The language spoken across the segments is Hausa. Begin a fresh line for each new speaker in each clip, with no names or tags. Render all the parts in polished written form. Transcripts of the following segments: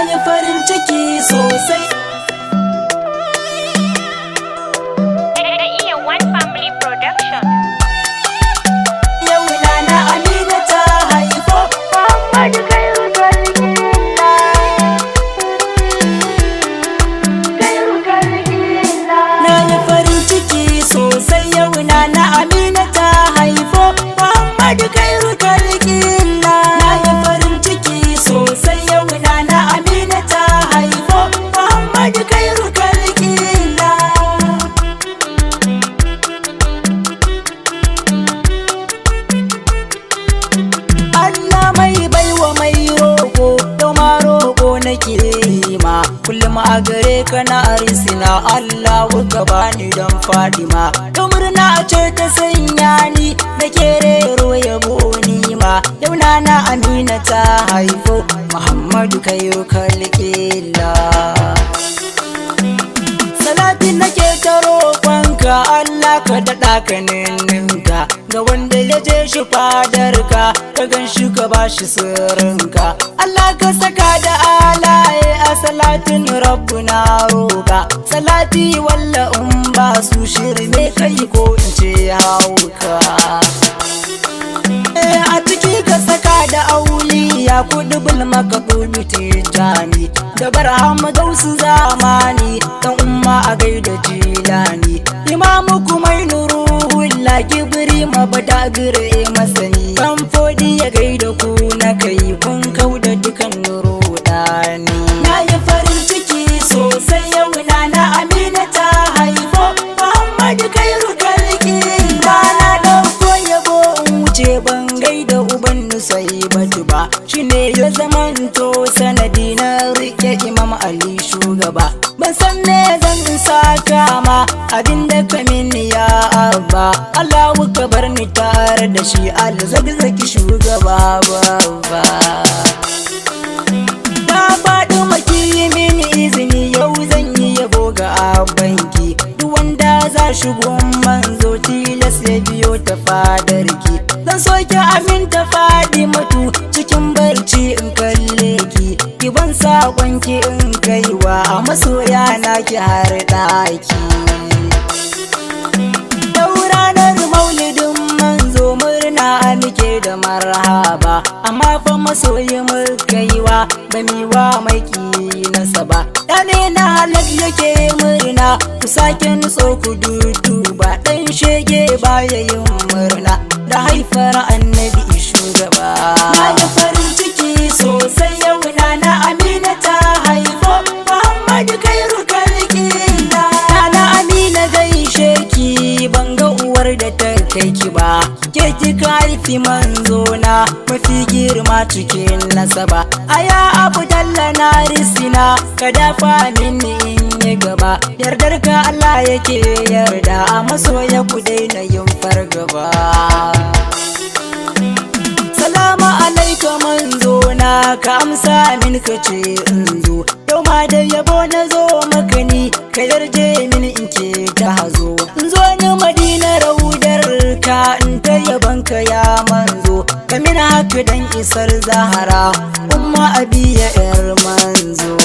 yi farin ciki sosai. Yau Nana Amina ta haifo Muhammadu Kairu Kalkilla. Na yi farin ciki sosai yau Nana Amina ta haifo Muhammadu Kairu Kalkilla. Na yi farin ciki sosai yau Nana Amina ta haifo Muhammadu Kairu Kalkilla. Allah mai baiwa mai roƙo, yau ma roƙo nake ma. Kullum a gare ka na arisina, Allah ka bani don Fadima. Yau murna ce ta sanya ni nake rero yabo ni ma. Yau Nana Amina ta haifo Muhammadu Kairu Kalkilla. Salatin nake ta roƙonka, Allah ka daɗa ka ninninka. Ga wanda ya je shi fadarka, ka gan shi ka bashi sirrinka. Allah ka saka da alaye a salatin rabbuna roƙa. Salati walla in ba su shirme kai ko in ce hauka. A ciki ka saka da auliya kudubul makadubi tijani da barhama gausu zamani dan umma a gaida jilani. Imamu kumai nuruhulla kibri mabada bire masani. Kan fodi ya gaida ku na kai kun kauda dukan nurudani. Na yi farin ciki sosai yau Nana Amina ta haifo Muhammadu Kairu Kalkilla. Na ɗauko yabo in wuce ban gaida uban nusai batu ba. Shine ya zamanto sanadi na rike Imam Ali shugaba. Ban san me zan saka ma abinda ka mini ya abba. Allahu ka bar ni tare da shi alzagzaki shugaba babba. Na faɗi maki mini izini yau zan yi yabo ga abanki. Duk wanda za shigo manzo tilas ya biyo ta fadarki. Zan soke aminta faɗi matu cikin barci in kalle ki. Ki ban saƙonki in kaiwa a masoya na ki har ɗaki. Yau ranar maulidin manzo murna muke da marhaba. Amma fa masoyi mukaiwa ba miwa maiki nasa ba. Ɗane na halak yake murna ku sake nutso ku duduba. Ɗan shege baya yin murna da haifar annabi shugaba. Na yi farin ciki sosai yau Nana Amina ta haifo Muhammadu Kairu Kalkilla. Nana Amina gaishe ki ban ga uwar da ta kai ki ba. Ke kika haifi manzo na mafi girma cikin nasaba. Aya abu dalla na risina ka dafa mini in yi gaba. Yardar ka Allah yake yarda a masoya ku daina yin fargaba. Salamu alaika manzo na ka amsa min ka ce in zo. Yau ma da yabo na zo maka ni ka yarje min in ke ta hazo. In zo ni Madina raudar ka in ta yaban ka ya manzo. Ka min haka dan isar Zahara umma abiya yar manzo.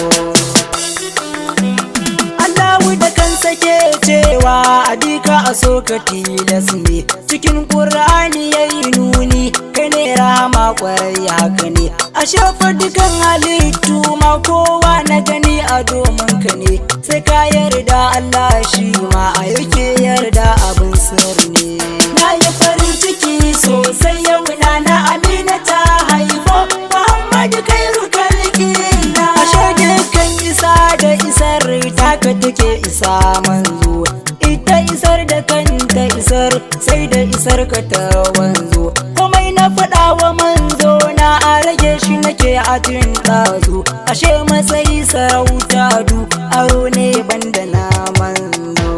Allahu da kansa ke cewa abika a so ka tilas ne. Cikin Qur'ani yayi nuni kai ne rahama kwarai haka ne. A shafa dukan halittu ma kowa na gani a domin ka ne. Sai ka yarda Allah shi ma a yake yarda abin sirri ne. Na yi farin ciki sosai yau Nana Amina ta haifo Muhammadu Kairu Kalkilla. A shage kan isa da isar taka take isa manzo. Ita isar da kanta isar sai da isar ka ta wanzo. Komai na faɗa wa manzo na a rage shi nake a tun ɗazu. Ashe matsayi sarauta du aro ne banda na manzo.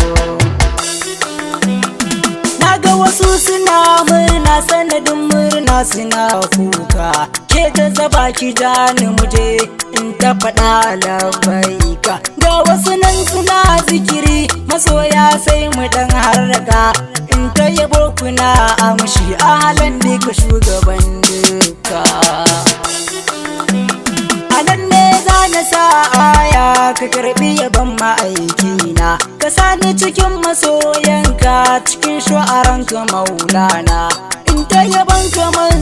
Naga wasu suna murna sanadin murna suna kuka. Ke ta zaba ki jani muje in ta faɗa labaika. Ga wasu nan suna zikiri masoya sai mu dan harraka. In ta yabo kuna amshi a halin da ka shugaban duka. anan ne za na sa aya ka karbi yaban ma'aikina ka sani cikin masoyanka cikin shu'aranka maulana in ta yaban kamar